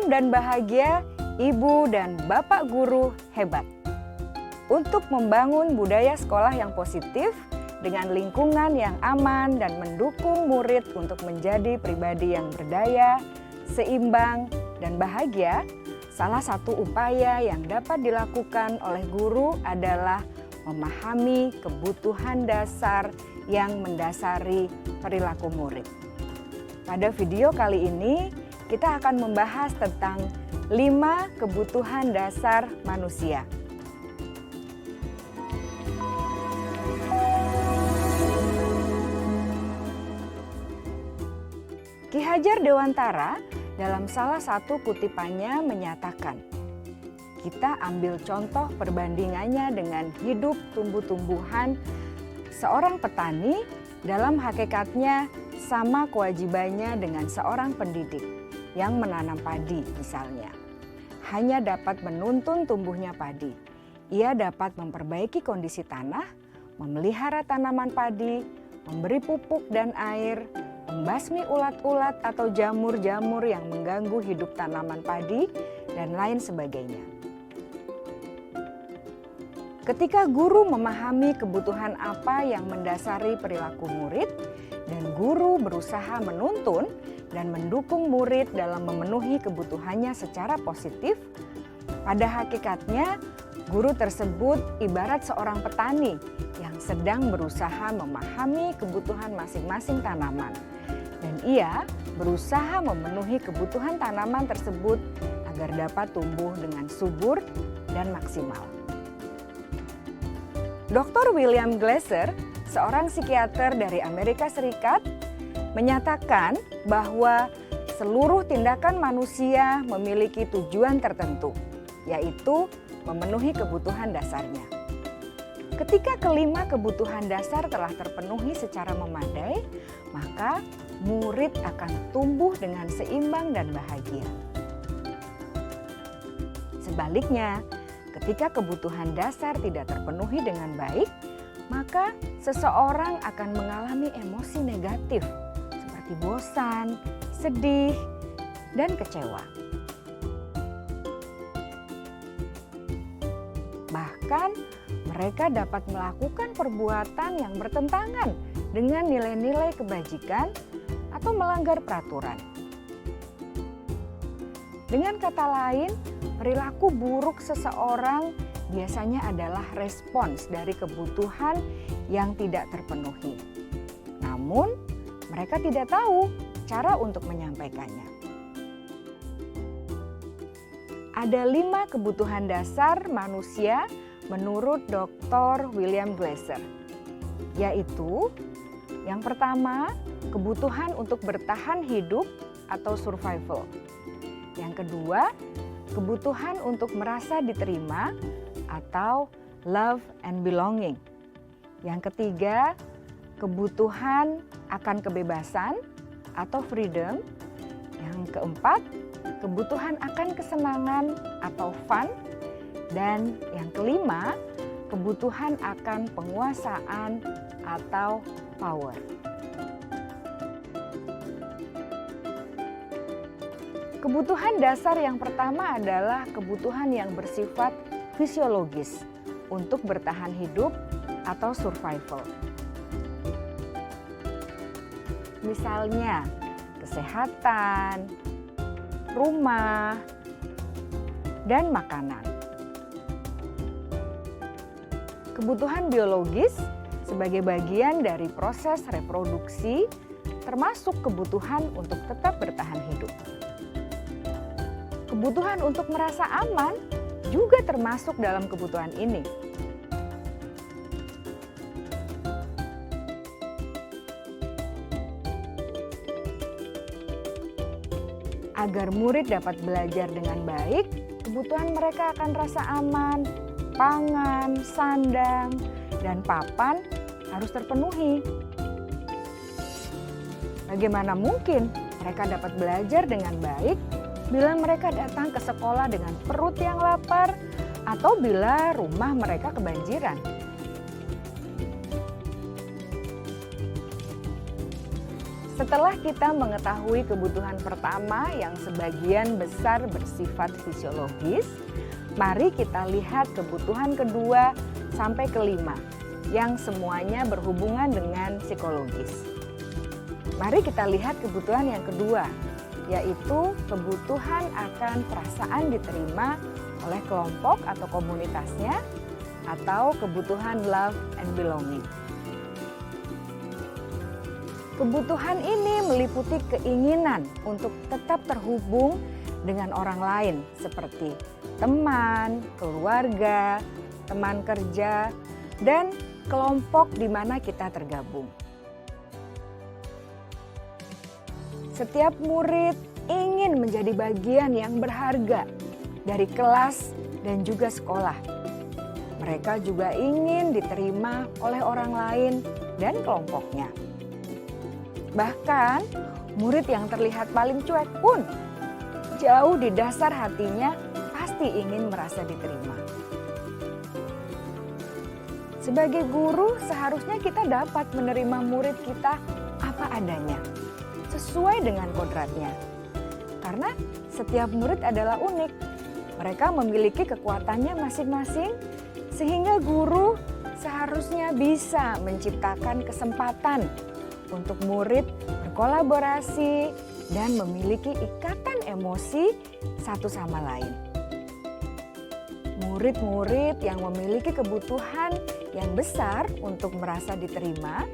Tentram dan bahagia, ibu dan bapak guru hebat. Untuk membangun budaya sekolah yang positif dengan lingkungan yang aman dan mendukung murid untuk menjadi pribadi yang berdaya, seimbang, dan bahagia, salah satu upaya yang dapat dilakukan oleh guru adalah memahami kebutuhan dasar yang mendasari perilaku murid. Pada video kali ini, kita akan membahas tentang 5 kebutuhan dasar manusia. Ki Hajar Dewantara dalam salah satu kutipannya menyatakan, kita ambil contoh perbandingannya dengan hidup tumbuh-tumbuhan. Seorang petani dalam hakikatnya sama kewajibannya dengan seorang pendidik yang menanam padi misalnya. Hanya dapat menuntun tumbuhnya padi. Ia dapat memperbaiki kondisi tanah, memelihara tanaman padi, memberi pupuk dan air, membasmi ulat-ulat atau jamur-jamur yang mengganggu hidup tanaman padi, dan lain sebagainya. Ketika guru memahami kebutuhan apa yang mendasari perilaku murid, dan guru berusaha menuntun dan mendukung murid dalam memenuhi kebutuhannya secara positif, pada hakikatnya guru tersebut ibarat seorang petani yang sedang berusaha memahami kebutuhan masing-masing tanaman. Dan ia berusaha memenuhi kebutuhan tanaman tersebut agar dapat tumbuh dengan subur dan maksimal. Dr. William Glasser, seorang psikiater dari Amerika Serikat, menyatakan bahwa seluruh tindakan manusia memiliki tujuan tertentu, yaitu memenuhi kebutuhan dasarnya. Ketika kelima kebutuhan dasar telah terpenuhi secara memadai, maka murid akan tumbuh dengan seimbang dan bahagia. Sebaliknya, ketika kebutuhan dasar tidak terpenuhi dengan baik, maka seseorang akan mengalami emosi negatif seperti bosan, sedih, dan kecewa. Bahkan mereka dapat melakukan perbuatan yang bertentangan dengan nilai-nilai kebajikan atau melanggar peraturan. Dengan kata lain, perilaku buruk seseorang biasanya adalah respons dari kebutuhan yang tidak terpenuhi. Namun, mereka tidak tahu cara untuk menyampaikannya. Ada 5 kebutuhan dasar manusia menurut Dr. William Glasser, yaitu yang pertama, kebutuhan untuk bertahan hidup atau survival. Yang kedua, kebutuhan untuk merasa diterima atau love and belonging. Yang ketiga, kebutuhan akan kebebasan atau freedom. Yang keempat, kebutuhan akan kesenangan atau fun. Dan yang kelima, kebutuhan akan penguasaan atau power. Kebutuhan dasar yang pertama adalah kebutuhan yang bersifat fisiologis untuk bertahan hidup atau survival. Misalnya, kesehatan, rumah, dan makanan. Kebutuhan biologis sebagai bagian dari proses reproduksi termasuk kebutuhan untuk tetap bertahan hidup. Kebutuhan untuk merasa aman juga termasuk dalam kebutuhan ini. Agar murid dapat belajar dengan baik, kebutuhan mereka akan rasa aman, pangan, sandang, dan papan harus terpenuhi. Bagaimana mungkin mereka dapat belajar dengan baik bila mereka datang ke sekolah dengan perut yang lapar atau bila rumah mereka kebanjiran? Setelah kita mengetahui kebutuhan pertama yang sebagian besar bersifat fisiologis, mari kita lihat kebutuhan kedua sampai kelima yang semuanya berhubungan dengan psikologis. Mari kita lihat kebutuhan yang kedua, yaitu kebutuhan akan perasaan diterima oleh kelompok atau komunitasnya, atau kebutuhan love and belonging. Kebutuhan ini meliputi keinginan untuk tetap terhubung dengan orang lain seperti teman, keluarga, teman kerja, dan kelompok di mana kita tergabung. Setiap murid ingin menjadi bagian yang berharga dari kelas dan juga sekolah. Mereka juga ingin diterima oleh orang lain dan kelompoknya. Bahkan, murid yang terlihat paling cuek pun jauh di dasar hatinya pasti ingin merasa diterima. Sebagai guru, seharusnya kita dapat menerima murid kita apa adanya, sesuai dengan kodratnya. Karena setiap murid adalah unik. Mereka memiliki kekuatannya masing-masing, sehingga guru seharusnya bisa menciptakan kesempatan untuk murid berkolaborasi dan memiliki ikatan emosi satu sama lain. Murid-murid yang memiliki kebutuhan yang besar untuk merasa diterima,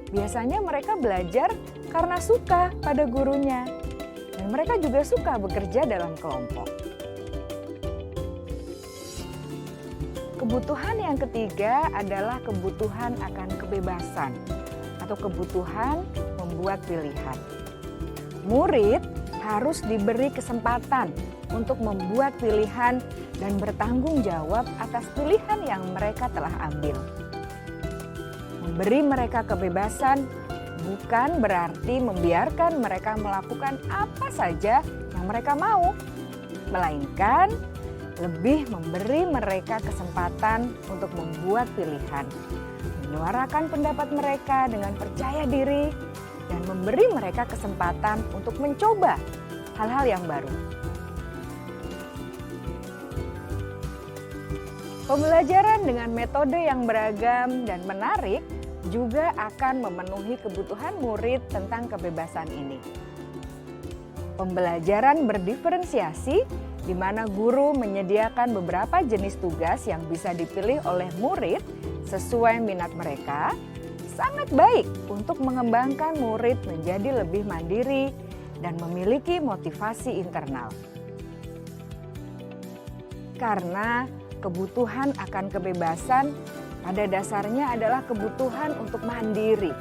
biasanya mereka belajar karena suka pada gurunya, dan mereka juga suka bekerja dalam kelompok. Kebutuhan yang ketiga adalah kebutuhan akan kebebasan atau kebutuhan membuat pilihan. Murid harus diberi kesempatan untuk membuat pilihan dan bertanggung jawab atas pilihan yang mereka telah ambil. Memberi mereka kebebasan bukan berarti membiarkan mereka melakukan apa saja yang mereka mau, melainkan lebih memberi mereka kesempatan untuk membuat pilihan, menyuarakan pendapat mereka dengan percaya diri, dan memberi mereka kesempatan untuk mencoba hal-hal yang baru. Pembelajaran dengan metode yang beragam dan menarik juga akan memenuhi kebutuhan murid tentang kebebasan ini. Pembelajaran berdiferensiasi, di mana guru menyediakan beberapa jenis tugas yang bisa dipilih oleh murid sesuai minat mereka, sangat baik untuk mengembangkan murid menjadi lebih mandiri dan memiliki motivasi internal. Karena kebutuhan akan kebebasan pada dasarnya adalah kebutuhan untuk mandiri,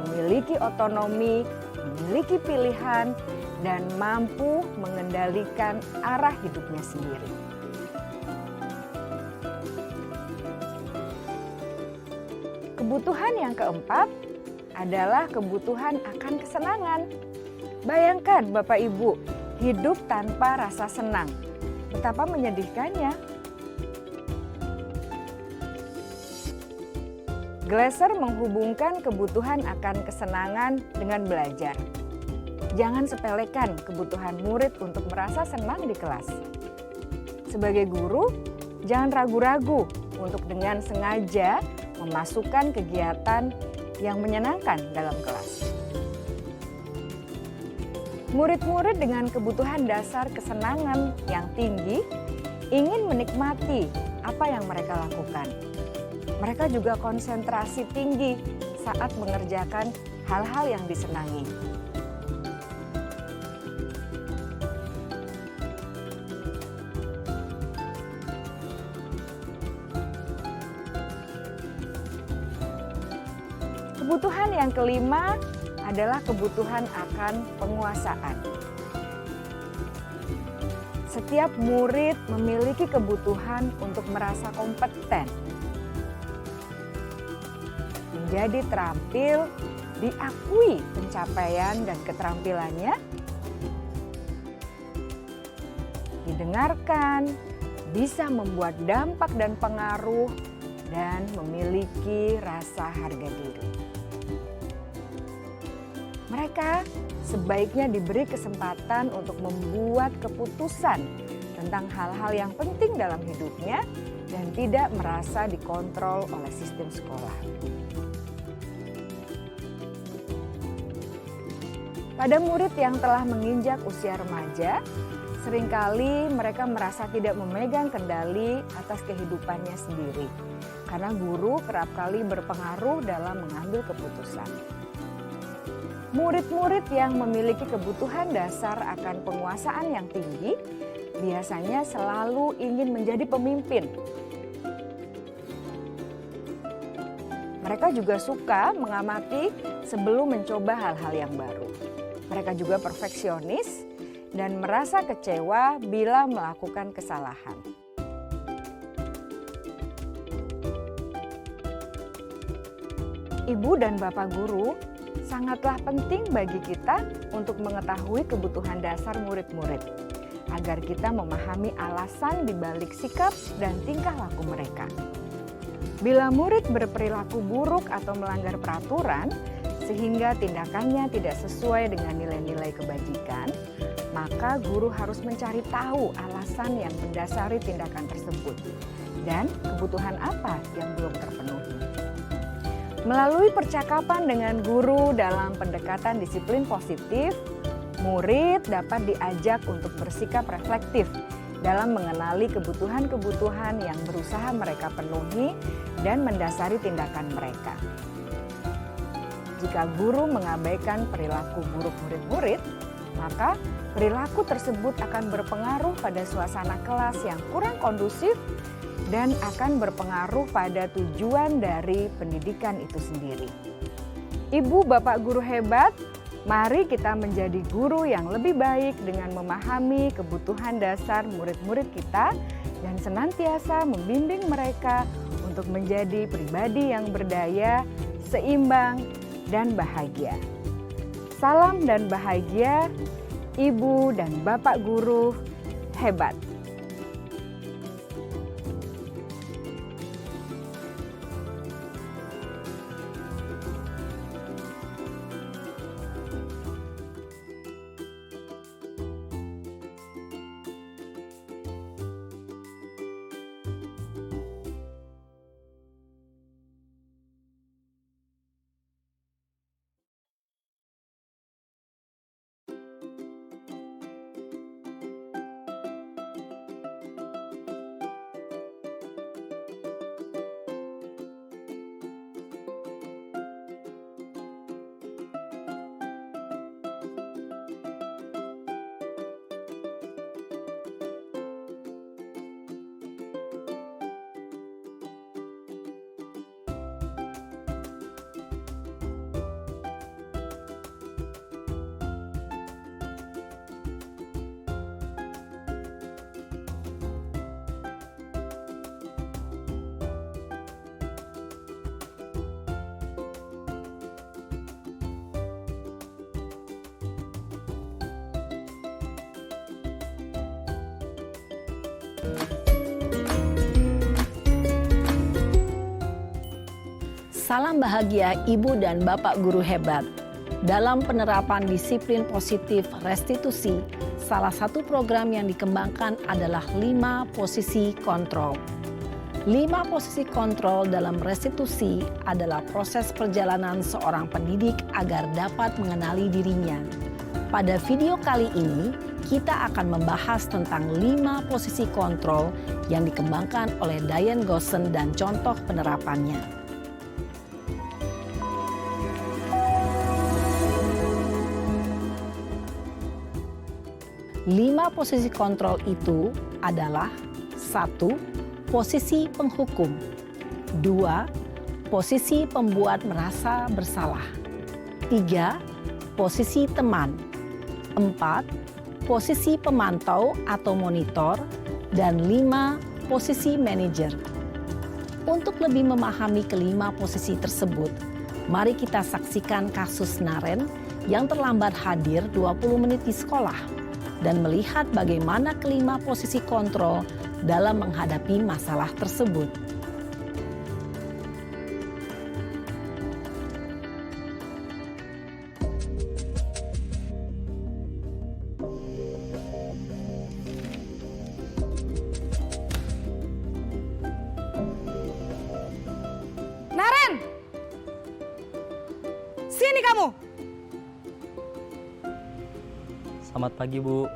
memiliki otonomi, memiliki pilihan, dan mampu mengendalikan arah hidupnya sendiri. Kebutuhan yang keempat adalah kebutuhan akan kesenangan. Bayangkan Bapak Ibu, hidup tanpa rasa senang. Betapa menyedihkannya. Glasser menghubungkan kebutuhan akan kesenangan dengan belajar. Jangan sepelekan kebutuhan murid untuk merasa senang di kelas. Sebagai guru, jangan ragu-ragu untuk dengan sengaja memasukkan kegiatan yang menyenangkan dalam kelas. Murid-murid dengan kebutuhan dasar kesenangan yang tinggi ingin menikmati apa yang mereka lakukan. Mereka juga konsentrasi tinggi saat mengerjakan hal-hal yang disenangi. Kebutuhan yang kelima adalah kebutuhan akan penguasaan. Setiap murid memiliki kebutuhan untuk merasa kompeten, menjadi terampil, diakui pencapaian dan keterampilannya, didengarkan, bisa membuat dampak dan pengaruh, dan memiliki rasa harga diri. Mereka sebaiknya diberi kesempatan untuk membuat keputusan tentang hal-hal yang penting dalam hidupnya dan tidak merasa dikontrol oleh sistem sekolah. Pada murid yang telah menginjak usia remaja, seringkali mereka merasa tidak memegang kendali atas kehidupannya sendiri, karena guru kerap kali berpengaruh dalam mengambil keputusan. Murid-murid yang memiliki kebutuhan dasar akan penguasaan yang tinggi biasanya selalu ingin menjadi pemimpin. Mereka juga suka mengamati sebelum mencoba hal-hal yang baru. Mereka juga perfeksionis dan merasa kecewa bila melakukan kesalahan. Ibu dan Bapak guru sangatlah penting bagi kita untuk mengetahui kebutuhan dasar murid-murid, agar kita memahami alasan di balik sikap dan tingkah laku mereka. Bila murid berperilaku buruk atau melanggar peraturan, sehingga tindakannya tidak sesuai dengan nilai-nilai kebajikan, maka guru harus mencari tahu alasan yang mendasari tindakan tersebut dan kebutuhan apa yang belum terpenuhi. Melalui percakapan dengan guru dalam pendekatan disiplin positif, murid dapat diajak untuk bersikap reflektif dalam mengenali kebutuhan-kebutuhan yang berusaha mereka penuhi dan mendasari tindakan mereka. Jika guru mengabaikan perilaku buruk murid-murid, maka perilaku tersebut akan berpengaruh pada suasana kelas yang kurang kondusif dan akan berpengaruh pada tujuan dari pendidikan itu sendiri. Ibu, Bapak guru hebat, mari kita menjadi guru yang lebih baik dengan memahami kebutuhan dasar murid-murid kita dan senantiasa membimbing mereka untuk menjadi pribadi yang berdaya, seimbang, dan bahagia. Salam dan bahagia, Ibu dan Bapak guru hebat. Salam bahagia Ibu dan Bapak guru hebat. Dalam penerapan disiplin positif restitusi, salah satu program yang dikembangkan adalah 5 posisi kontrol. 5 posisi kontrol dalam restitusi adalah proses perjalanan seorang pendidik agar dapat mengenali dirinya. Pada video kali ini, kita akan membahas tentang 5 posisi kontrol yang dikembangkan oleh Diane Gosson dan contoh penerapannya. 5 posisi kontrol itu adalah 1. Posisi penghukum. 2. Posisi pembuat merasa bersalah. 3. Posisi teman. 4. Posisi pemantau atau monitor. Dan 5. Posisi manajer. Untuk lebih memahami kelima posisi tersebut, mari kita saksikan kasus Naren yang terlambat hadir 20 menit di sekolah dan melihat bagaimana kelima posisi kontrol dalam menghadapi masalah tersebut. Sini kamu. Selamat pagi, Bu.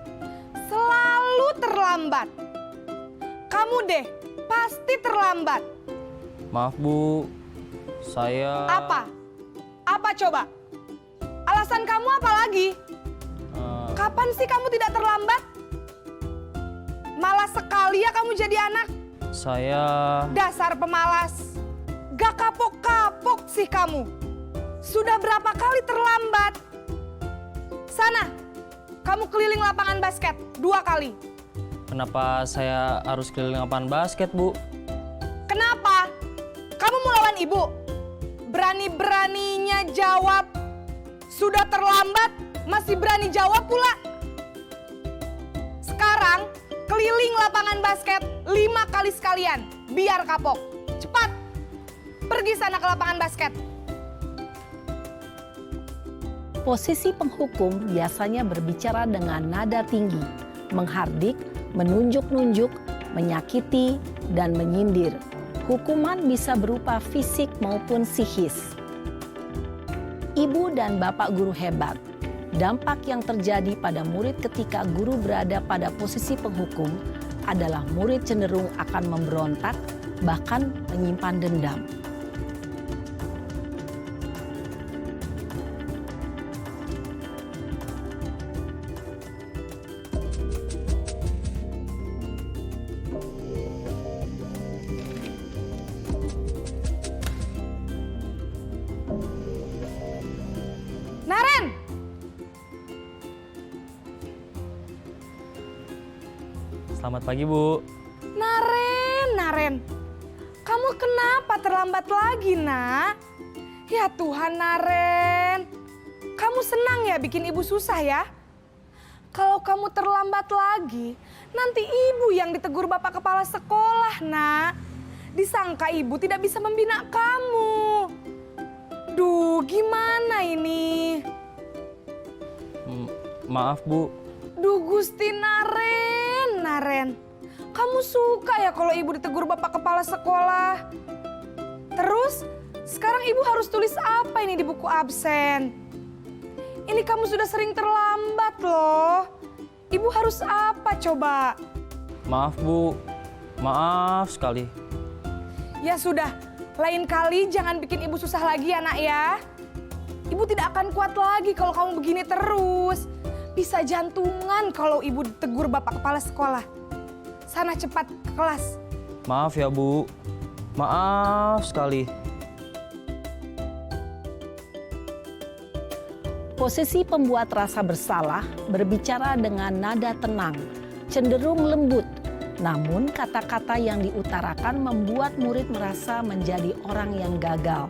Selalu terlambat. Kamu deh, pasti terlambat. Maaf, Bu. Saya... Apa? Apa coba? Alasan kamu apa lagi? Kapan sih kamu tidak terlambat? Malas sekali ya kamu jadi anak. Saya... Dasar pemalas. Gak kapok-kapok sih kamu. Sudah berapa kali terlambat? Sana, kamu keliling lapangan basket 2 kali. Kenapa saya harus keliling lapangan basket, Bu? Kenapa? Kamu mau lawan ibu? Berani-beraninya jawab. Sudah terlambat, masih berani jawab pula. Sekarang, keliling lapangan basket 5 kali sekalian. Biar kapok. Cepat, pergi sana ke lapangan basket. Posisi penghukum biasanya berbicara dengan nada tinggi, menghardik, menunjuk-nunjuk, menyakiti, dan menyindir. Hukuman bisa berupa fisik maupun psikis. Ibu dan bapak guru hebat. Dampak yang terjadi pada murid ketika guru berada pada posisi penghukum adalah murid cenderung akan memberontak, bahkan menyimpan dendam. Naren! Selamat pagi, Bu. Naren. Kamu kenapa terlambat lagi, nak? Ya Tuhan, Naren. Kamu senang ya bikin ibu susah ya? Kalau kamu terlambat lagi, nanti ibu yang ditegur bapak kepala sekolah, nak. Disangka ibu tidak bisa membina kamu. Duh, gimana ini? Maaf, Bu. Duh, Gusti Naren. Kamu suka ya kalau ibu ditegur bapak kepala sekolah? Terus, sekarang ibu harus tulis apa ini di buku absen? Ini kamu sudah sering terlambat loh. Ibu harus apa coba? Maaf, Bu. Maaf sekali. Ya sudah, lain kali jangan bikin ibu susah lagi ya, nak ya. Ibu tidak akan kuat lagi kalau kamu begini terus. Bisa jantungan kalau ibu ditegur bapak kepala sekolah. Sana cepat ke kelas. Maaf ya, Bu. Maaf sekali. Posisi pembuat rasa bersalah berbicara dengan nada tenang, cenderung lembut. Namun kata-kata yang diutarakan membuat murid merasa menjadi orang yang gagal.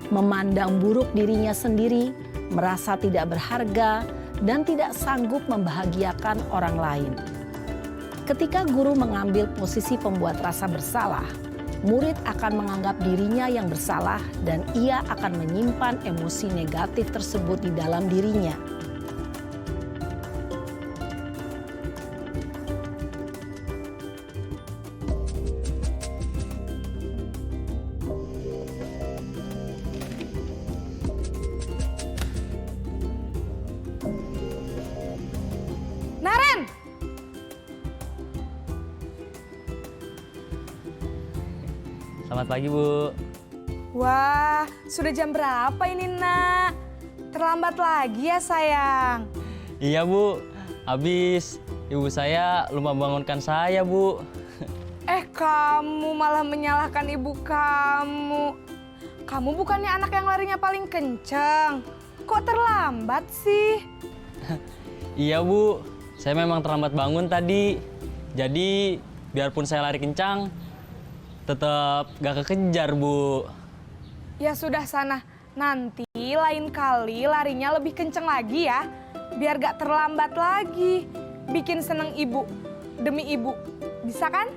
Memandang buruk dirinya sendiri, merasa tidak berharga, dan tidak sanggup membahagiakan orang lain. Ketika guru mengambil posisi pembuat rasa bersalah, murid akan menganggap dirinya yang bersalah dan ia akan menyimpan emosi negatif tersebut di dalam dirinya. Naren! Selamat pagi, Bu. Wah, sudah jam berapa ini, nak? Terlambat lagi ya, sayang. Iya, Bu. Habis ibu saya lupa bangunkan saya, Bu. Kamu malah menyalahkan ibu kamu. Kamu bukannya anak yang larinya paling kenceng. Kok terlambat sih? Iya, Bu. Saya memang terlambat bangun tadi. Jadi, biarpun saya lari kencang, tetap gak kekejar, Bu. Ya sudah sana, nanti lain kali larinya lebih kenceng lagi ya. Biar gak terlambat lagi. Bikin seneng ibu, demi ibu. Bisa kan?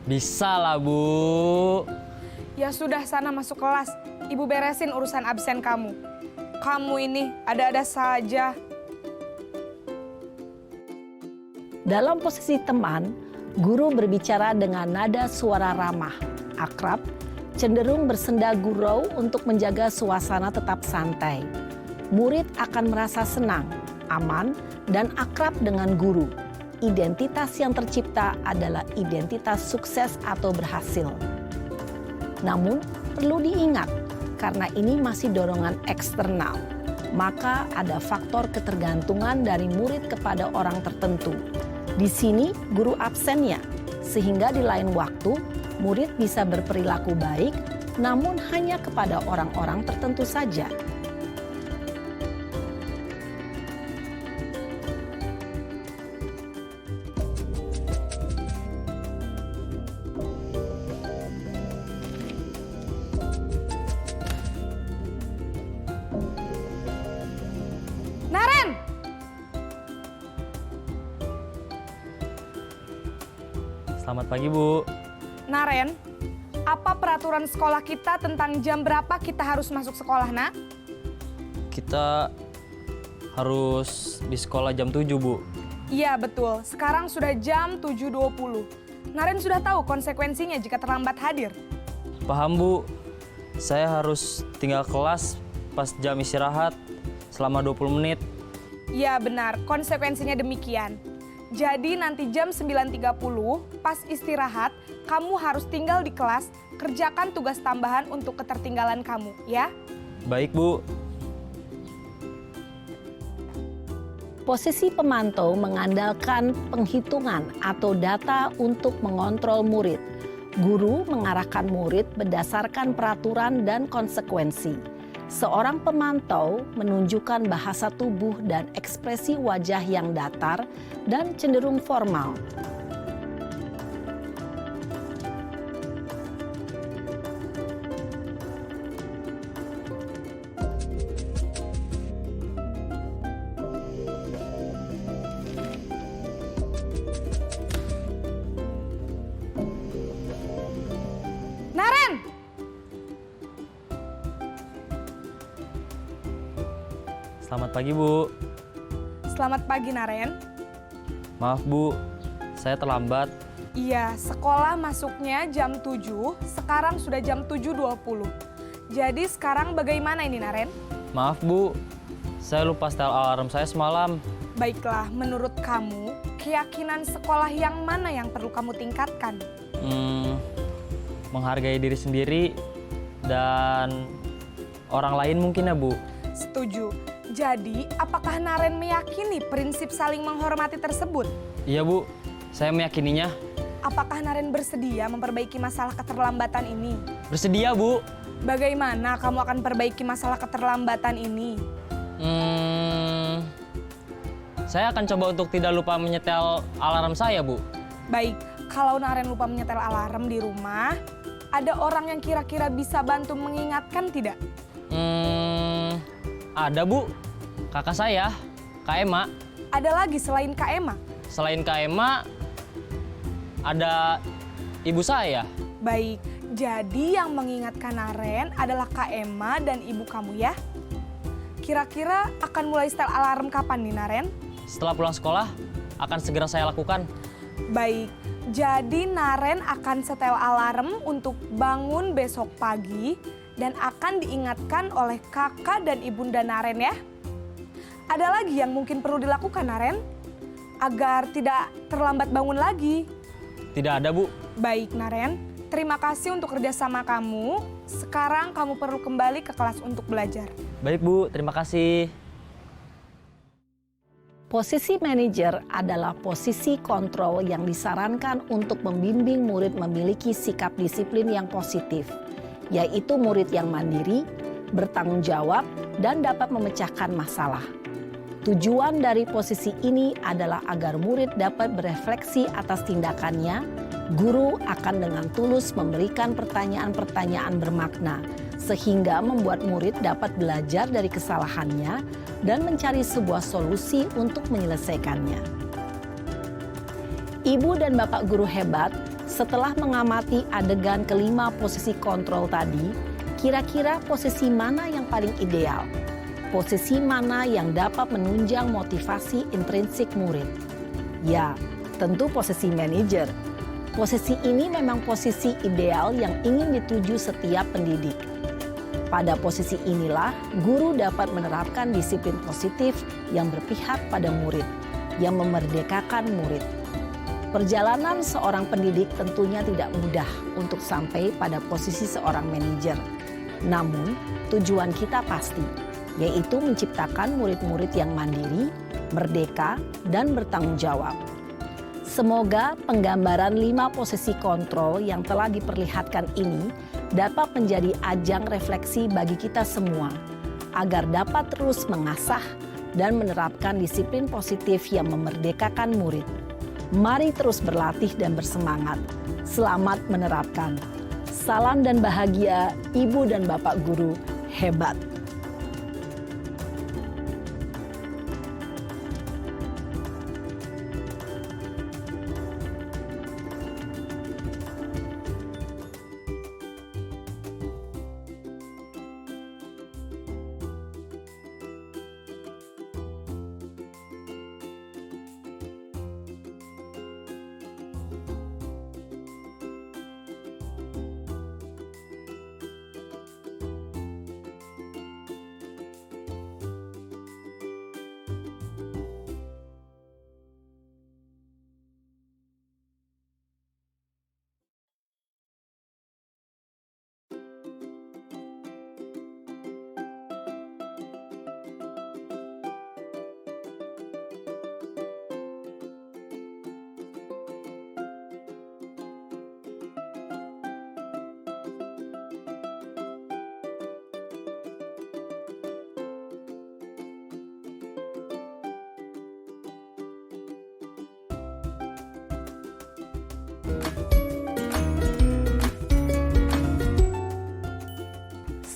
Bisa lah, Bu. Ya sudah sana masuk kelas. Ibu beresin urusan absen kamu. Kamu ini ada-ada saja. Dalam posisi teman, guru berbicara dengan nada suara ramah, akrab, cenderung bersenda gurau untuk menjaga suasana tetap santai. Murid akan merasa senang, aman, dan akrab dengan guru. Identitas yang tercipta adalah identitas sukses atau berhasil. Namun, perlu diingat, karena ini masih dorongan eksternal, maka ada faktor ketergantungan dari murid kepada orang tertentu. Di sini, guru absennya, sehingga di lain waktu, murid bisa berperilaku baik, namun hanya kepada orang-orang tertentu saja. Naren! Selamat pagi, Bu. Naren, apa peraturan sekolah kita tentang jam berapa kita harus masuk sekolah, nak? Kita harus di sekolah jam 7, Bu. Iya, betul. Sekarang sudah jam 7.20. Naren sudah tahu konsekuensinya jika terlambat hadir. Paham, Bu. Saya harus tinggal kelas pas jam istirahat selama 20 menit. Iya, benar. Konsekuensinya demikian. Jadi nanti jam 9.30 pas istirahat, kamu harus tinggal di kelas, kerjakan tugas tambahan untuk ketertinggalan kamu, ya? Baik, Bu. Posisi pemantau mengandalkan penghitungan atau data untuk mengontrol murid. Guru mengarahkan murid berdasarkan peraturan dan konsekuensi. Seorang pemantau menunjukkan bahasa tubuh dan ekspresi wajah yang datar dan cenderung formal. Naren! Selamat pagi, Bu. Selamat pagi, Naren. Maaf, Bu. Saya terlambat. Iya, sekolah masuknya jam 7, sekarang sudah jam 7.20. Jadi sekarang bagaimana ini, Naren? Maaf, Bu. Saya lupa setel alarm saya semalam. Baiklah, menurut kamu, keyakinan sekolah yang mana yang perlu kamu tingkatkan? Menghargai diri sendiri dan orang lain mungkin ya, Bu. Setuju. Jadi, apakah Naren meyakini prinsip saling menghormati tersebut? Iya, Bu. Saya meyakininya. Apakah Naren bersedia memperbaiki masalah keterlambatan ini? Bersedia, Bu. Bagaimana kamu akan perbaiki masalah keterlambatan ini? Saya akan coba untuk tidak lupa menyetel alarm saya, Bu. Baik, kalau Naren lupa menyetel alarm di rumah, ada orang yang kira-kira bisa bantu mengingatkan tidak? Ada, Bu. Kakak saya, Kak Ema. Ada lagi selain Kak Ema? Selain Kak Ema, ada ibu saya. Baik, jadi yang mengingatkan Naren adalah Kak Ema dan ibu kamu ya? Kira-kira akan mulai setel alarm kapan nih, Naren? Setelah pulang sekolah, akan segera saya lakukan. Baik, jadi Naren akan setel alarm untuk bangun besok pagi dan akan diingatkan oleh kakak dan ibunda Naren ya. Ada lagi yang mungkin perlu dilakukan, Naren? Agar tidak terlambat bangun lagi. Tidak ada, Bu. Baik, Naren. Terima kasih untuk kerjasama kamu. Sekarang kamu perlu kembali ke kelas untuk belajar. Baik, Bu. Terima kasih. Posisi manajer adalah posisi kontrol yang disarankan untuk membimbing murid memiliki sikap disiplin yang positif, yaitu murid yang mandiri, bertanggung jawab, dan dapat memecahkan masalah. Tujuan dari posisi ini adalah agar murid dapat berefleksi atas tindakannya. Guru akan dengan tulus memberikan pertanyaan-pertanyaan bermakna, sehingga membuat murid dapat belajar dari kesalahannya dan mencari sebuah solusi untuk menyelesaikannya. Ibu dan bapak guru hebat, setelah mengamati adegan kelima posisi kontrol tadi, kira-kira posisi mana yang paling ideal? Posisi mana yang dapat menunjang motivasi intrinsik murid? Ya, tentu posisi manajer. Posisi ini memang posisi ideal yang ingin dituju setiap pendidik. Pada posisi inilah, guru dapat menerapkan disiplin positif yang berpihak pada murid, yang memerdekakan murid. Perjalanan seorang pendidik tentunya tidak mudah untuk sampai pada posisi seorang manajer. Namun, tujuan kita pasti, yaitu menciptakan murid-murid yang mandiri, merdeka, dan bertanggung jawab. Semoga penggambaran 5 posisi kontrol yang telah diperlihatkan ini dapat menjadi ajang refleksi bagi kita semua, agar dapat terus mengasah dan menerapkan disiplin positif yang memerdekakan murid. Mari terus berlatih dan bersemangat. Selamat menerapkan. Salam dan bahagia Ibu dan Bapak Guru hebat.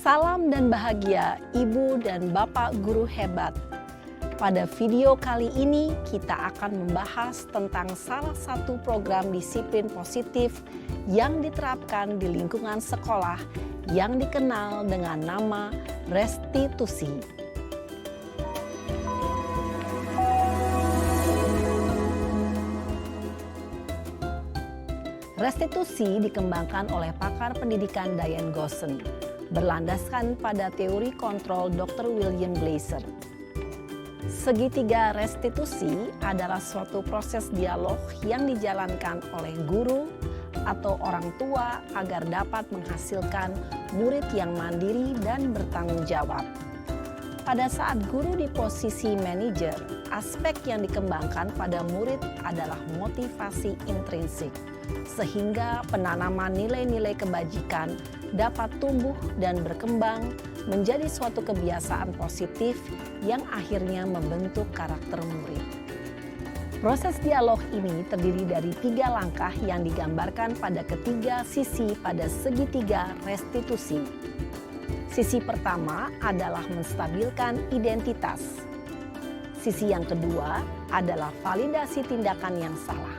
Salam dan bahagia Ibu dan Bapak Guru hebat. Pada video kali ini kita akan membahas tentang salah satu program disiplin positif yang diterapkan di lingkungan sekolah yang dikenal dengan nama restitusi. Restitusi dikembangkan oleh pakar pendidikan Diane Gosson, berlandaskan pada teori kontrol Dr. William Glasser. Segitiga restitusi adalah suatu proses dialog yang dijalankan oleh guru atau orang tua agar dapat menghasilkan murid yang mandiri dan bertanggung jawab. Pada saat guru di posisi manajer, aspek yang dikembangkan pada murid adalah motivasi intrinsik, sehingga penanaman nilai-nilai kebajikan dapat tumbuh dan berkembang menjadi suatu kebiasaan positif yang akhirnya membentuk karakter murid. Proses dialog ini terdiri dari 3 langkah yang digambarkan pada ketiga sisi pada segitiga restitusi. Sisi pertama adalah menstabilkan identitas. Sisi yang kedua adalah validasi tindakan yang salah.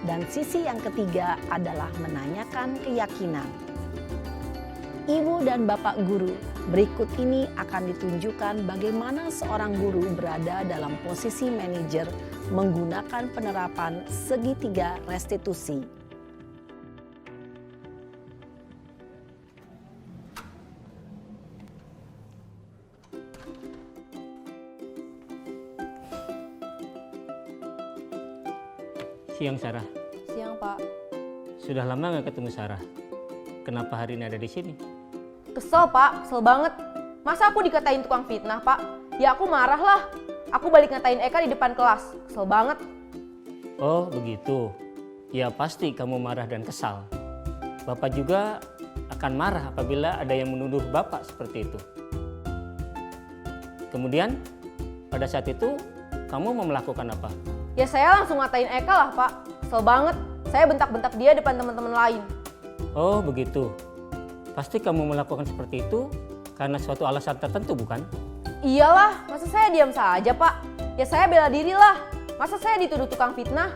Dan sisi yang ketiga adalah menanyakan keyakinan. Ibu dan Bapak Guru, berikut ini akan ditunjukkan bagaimana seorang guru berada dalam posisi manajer menggunakan penerapan segitiga restitusi. Siang, Sarah. Siang, Pak. Sudah lama nggak ketemu Sarah. Kenapa hari ini ada di sini? Kesel, Pak. Kesel banget. Masa aku dikatain tukang fitnah, Pak? Ya aku marah lah. Aku balik ngatain Eka di depan kelas. Kesel banget. Oh, begitu. Ya pasti kamu marah dan kesal. Bapak juga akan marah apabila ada yang menuduh Bapak seperti itu. Kemudian, pada saat itu, kamu mau melakukan apa? Ya saya langsung ngatain Eka lah, Pak. Kesel banget. Saya bentak-bentak dia depan teman-teman lain. Oh, begitu. Pasti kamu melakukan seperti itu karena suatu alasan tertentu, bukan? Iyalah, masa saya diam saja, Pak? Ya saya bela diri lah. Masa saya dituduh tukang fitnah?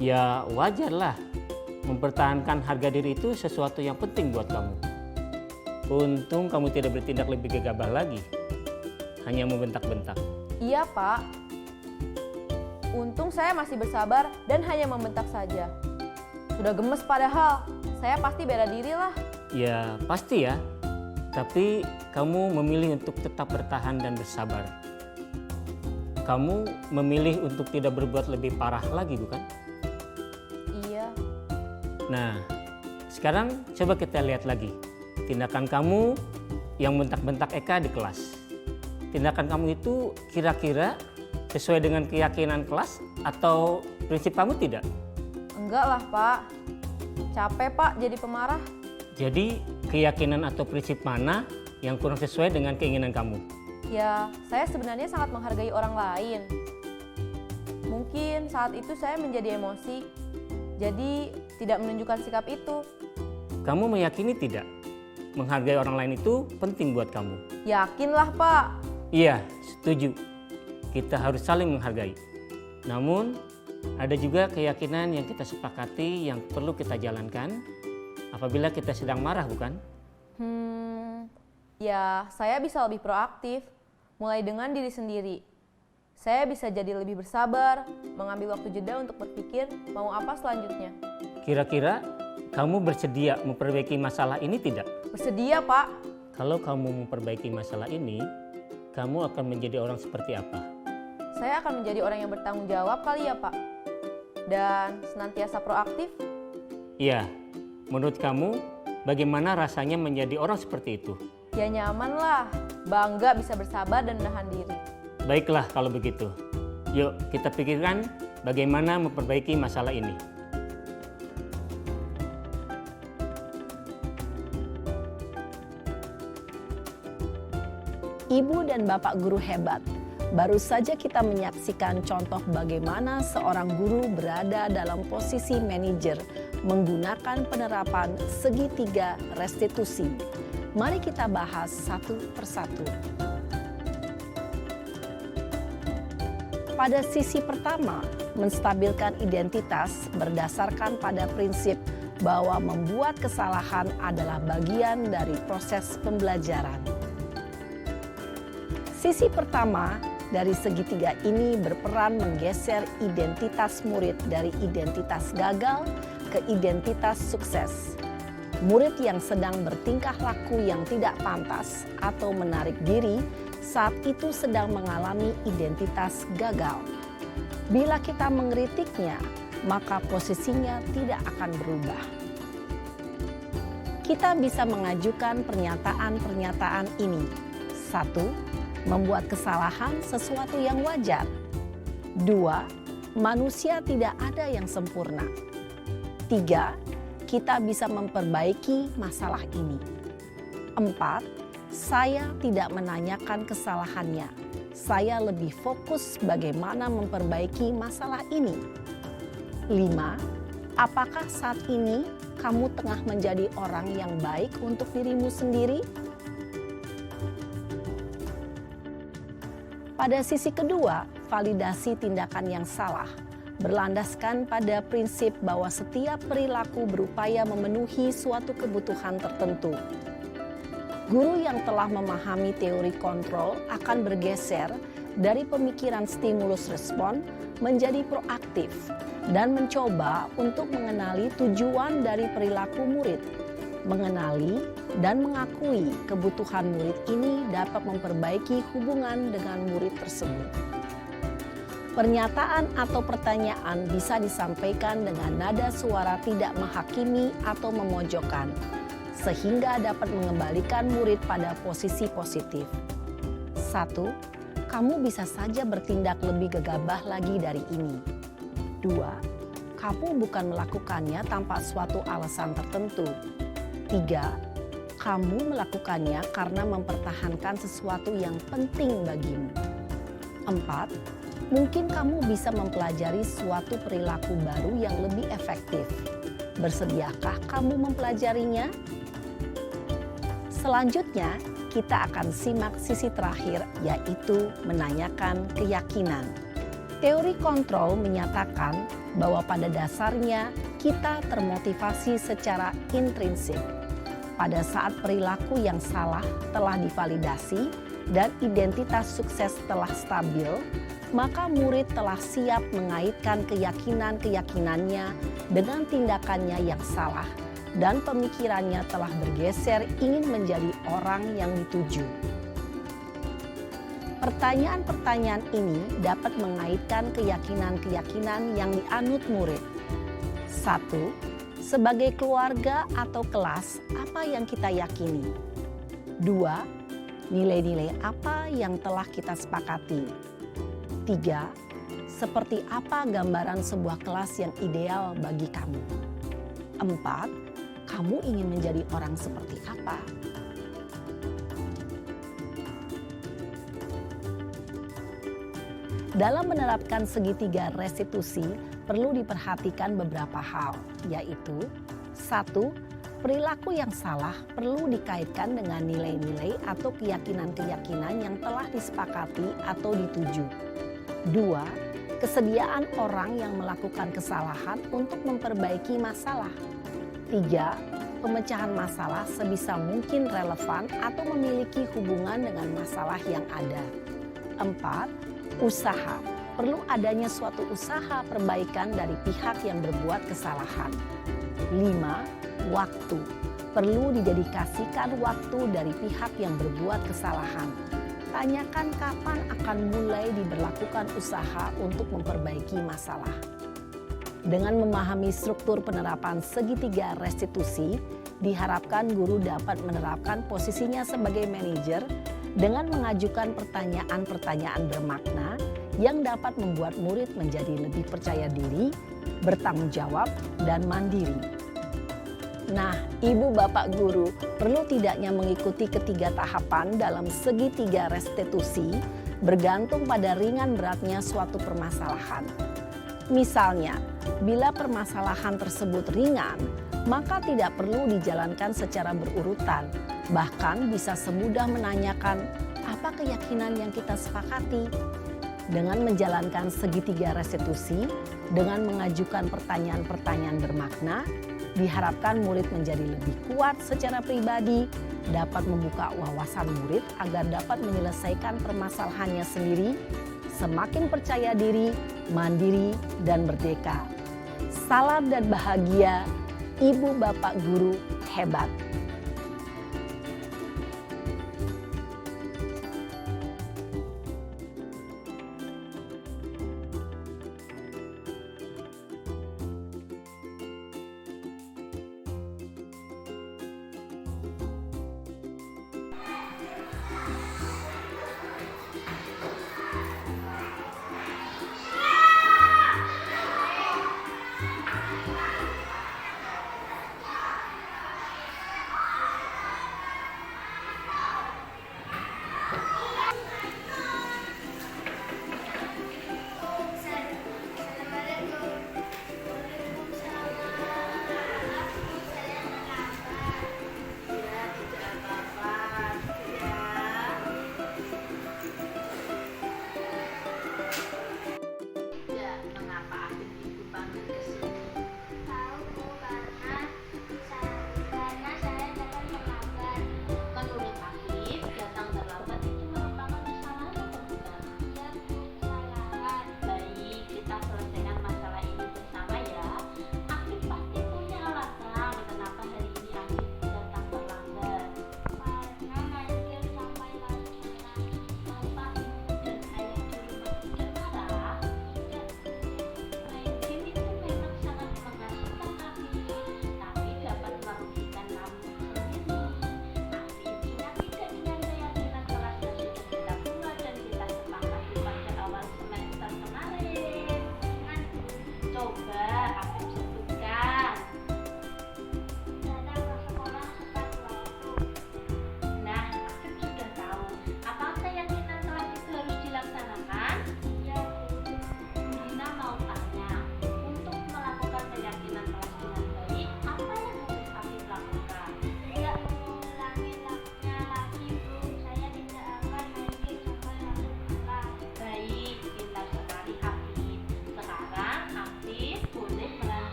Ya wajarlah. Mempertahankan harga diri itu sesuatu yang penting buat kamu. Untung kamu tidak bertindak lebih gegabah lagi. Hanya membentak-bentak. Iya, Pak. Untung saya masih bersabar dan hanya membentak saja. Sudah gemes padahal. Saya pasti bela diri lah. Ya pasti ya. Tapi kamu memilih untuk tetap bertahan dan bersabar. Kamu memilih untuk tidak berbuat lebih parah lagi, bukan? Iya. Nah, sekarang coba kita lihat lagi tindakan kamu yang bentak-bentak Eka di kelas. Tindakan kamu itu kira-kira sesuai dengan keyakinan kelas atau prinsip kamu tidak? Enggak lah, Pak. Capek, Pak, jadi pemarah. Jadi keyakinan atau prinsip mana yang kurang sesuai dengan keinginan kamu? Ya, saya sebenarnya sangat menghargai orang lain. Mungkin saat itu saya menjadi emosi, jadi tidak menunjukkan sikap itu. Kamu meyakini tidak? Menghargai orang lain itu penting buat kamu. Yakinlah, Pak. Iya, setuju. Kita harus saling menghargai. Namun, ada juga keyakinan yang kita sepakati yang perlu kita jalankan apabila kita sedang marah, bukan? Ya saya bisa lebih proaktif, mulai dengan diri sendiri. Saya bisa jadi lebih bersabar, mengambil waktu jeda untuk berpikir mau apa selanjutnya. Kira-kira kamu bersedia memperbaiki masalah ini tidak? Bersedia, Pak. Kalau kamu memperbaiki masalah ini, kamu akan menjadi orang seperti apa? Saya akan menjadi orang yang bertanggung jawab kali ya, Pak. Dan senantiasa proaktif. Iya, menurut kamu bagaimana rasanya menjadi orang seperti itu? Ya nyaman lah, bangga bisa bersabar dan menahan diri. Baiklah kalau begitu. Yuk kita pikirkan bagaimana memperbaiki masalah ini. Ibu dan Bapak guru hebat, baru saja kita menyaksikan contoh bagaimana seorang guru berada dalam posisi manajer menggunakan penerapan segitiga restitusi. Mari kita bahas satu persatu. Pada sisi pertama, menstabilkan identitas berdasarkan pada prinsip bahwa membuat kesalahan adalah bagian dari proses pembelajaran. Sisi pertama dari segitiga ini berperan menggeser identitas murid dari identitas gagal ke identitas sukses. Murid yang sedang bertingkah laku yang tidak pantas atau menarik diri saat itu sedang mengalami identitas gagal. Bila kita mengkritiknya, maka posisinya tidak akan berubah. Kita bisa mengajukan pernyataan-pernyataan ini. 1. Membuat kesalahan sesuatu yang wajar. 2. Manusia tidak ada yang sempurna. 3. Kita bisa memperbaiki masalah ini. 4. Saya tidak menanyakan kesalahannya. Saya lebih fokus bagaimana memperbaiki masalah ini. 5. Apakah saat ini kamu tengah menjadi orang yang baik untuk dirimu sendiri? Pada sisi kedua, validasi tindakan yang salah berlandaskan pada prinsip bahwa setiap perilaku berupaya memenuhi suatu kebutuhan tertentu. Guru yang telah memahami teori kontrol akan bergeser dari pemikiran stimulus respon menjadi proaktif dan mencoba untuk mengenali tujuan dari perilaku murid. Mengenali dan mengakui kebutuhan murid ini dapat memperbaiki hubungan dengan murid tersebut. Pernyataan atau pertanyaan bisa disampaikan dengan nada suara tidak menghakimi atau memojokkan, sehingga dapat mengembalikan murid pada posisi positif. 1. Kamu bisa saja bertindak lebih gegabah lagi dari ini. 2. Kamu bukan melakukannya tanpa suatu alasan tertentu. 3. Kamu melakukannya karena mempertahankan sesuatu yang penting bagimu. 4. Mungkin kamu bisa mempelajari suatu perilaku baru yang lebih efektif. Bersediakah kamu mempelajarinya? Selanjutnya, kita akan simak sisi terakhir, yaitu menanyakan keyakinan. Teori kontrol menyatakan bahwa pada dasarnya kita termotivasi secara intrinsik. Pada saat perilaku yang salah telah divalidasi dan identitas sukses telah stabil, maka murid telah siap mengaitkan keyakinan-keyakinannya dengan tindakannya yang salah dan pemikirannya telah bergeser ingin menjadi orang yang dituju. Pertanyaan-pertanyaan ini dapat mengaitkan keyakinan-keyakinan yang dianut murid. 1. Sebagai keluarga atau kelas, apa yang kita yakini? 2. Nilai-nilai apa yang telah kita sepakati? 3. Seperti apa gambaran sebuah kelas yang ideal bagi kamu? 4. Kamu ingin menjadi orang seperti apa? Dalam menerapkan segitiga restitusi, perlu diperhatikan beberapa hal, yaitu 1. Perilaku yang salah perlu dikaitkan dengan nilai-nilai atau keyakinan-keyakinan yang telah disepakati atau dituju. 2. Kesediaan orang yang melakukan kesalahan untuk memperbaiki masalah. 3. Pemecahan masalah sebisa mungkin relevan atau memiliki hubungan dengan masalah yang ada. 4. Usaha. Perlu adanya suatu usaha perbaikan dari pihak yang berbuat kesalahan. 5. Waktu. Perlu didedikasikan waktu dari pihak yang berbuat kesalahan. Tanyakan kapan akan mulai diberlakukan usaha untuk memperbaiki masalah. Dengan memahami struktur penerapan segitiga restitusi, diharapkan guru dapat menerapkan posisinya sebagai manajer dengan mengajukan pertanyaan-pertanyaan bermakna yang dapat membuat murid menjadi lebih percaya diri, bertanggung jawab, dan mandiri. Nah, Ibu Bapak Guru perlu tidaknya mengikuti ketiga tahapan dalam segitiga restitusi bergantung pada ringan beratnya suatu permasalahan. Misalnya, bila permasalahan tersebut ringan, maka tidak perlu dijalankan secara berurutan. Bahkan bisa semudah menanyakan apa keyakinan yang kita sepakati. Dengan menjalankan segitiga restitusi, dengan mengajukan pertanyaan-pertanyaan bermakna, diharapkan murid menjadi lebih kuat secara pribadi, dapat membuka wawasan murid agar dapat menyelesaikan permasalahannya sendiri, semakin percaya diri, mandiri, dan merdeka. Salam dan bahagia, Ibu Bapak Guru hebat.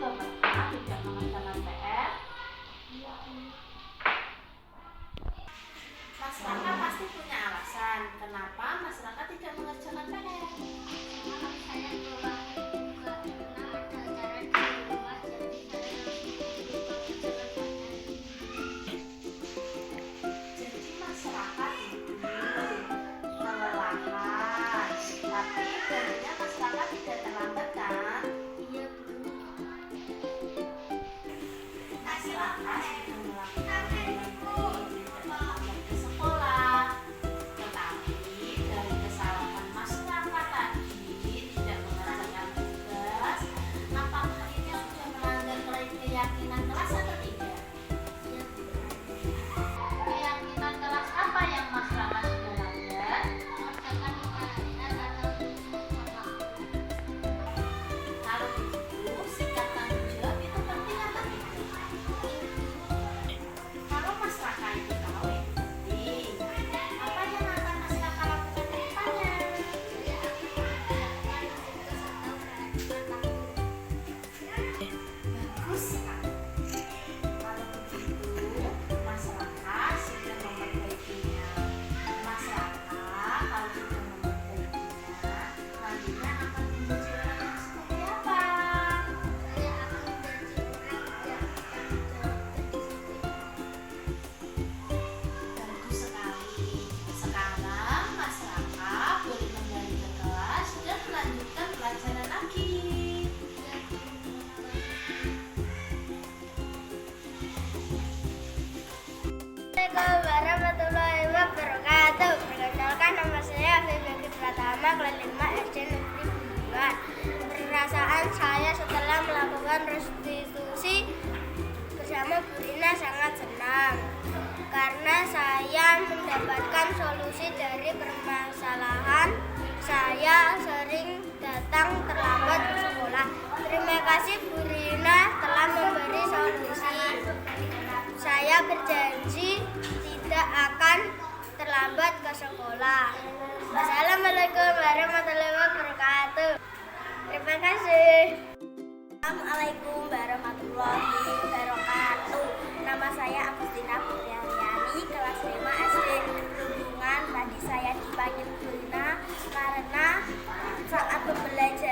juga pernah tidak mengerjakan PR? Mas Raka pasti punya alasan kenapa Mas Raka tidak mengerjakan PR. Saya pulang juga pernah ada acara di rumah, jadi saya mengerjakan PR. Jadi Mas Raka itu kelelahan, tapi tentunya Mas Raka tidak terlambat kan? Iya Bu. Mas Raka sudah melakukan ke sekolah, tetapi dari kesalahan Mas Raka tadi tidak mengerjakan tugas, apakah ini sudah melanggar keyakinan kelas atau tidak? Keyakinan kelas apa yang Mas Raka sudah langgar? Kalau begitu, sikap tanggung jawab itu penting atau tidak? Kalau Mas Raka itu tahu itu penting, apa yang akan Mas Raka lakukan ke depannya? Bagus sekali. Kalau begitu, Mas Raka sudah memperbaikinya. Mas Raka kalau sudah memperbaikinya, nantinya akan menjadi orang yang seperti apa? Saya akan menjadi orang yang bagus sekali. Sekarang Mas Raka boleh kembali ke kelas dan melanjutkan pelajaran lagi. Assalamualaikum warahmatullahi wabarakatuh. Perkenalkan, nama saya Febri Pratama, kelas 5 SD Negeri Bumbungan. Perasaan saya setelah melakukan restitusi bersama Bu Rina sangat senang karena saya mendapatkan solusi dari permasalahan saya sering datang terlambat ke sekolah. Terima kasih Bu Rina telah memberi solusi. Saya berjanji tidak akan terlambat ke sekolah. Wassalamualaikum warahmatullahi wabarakatuh. Terima kasih. Assalamualaikum warahmatullahi wabarakatuh. Nama saya Agustina Putriani, kelas 5 SD Bumbungan. Tadi saya dipanggil Bu Rina karena saat pembelajaran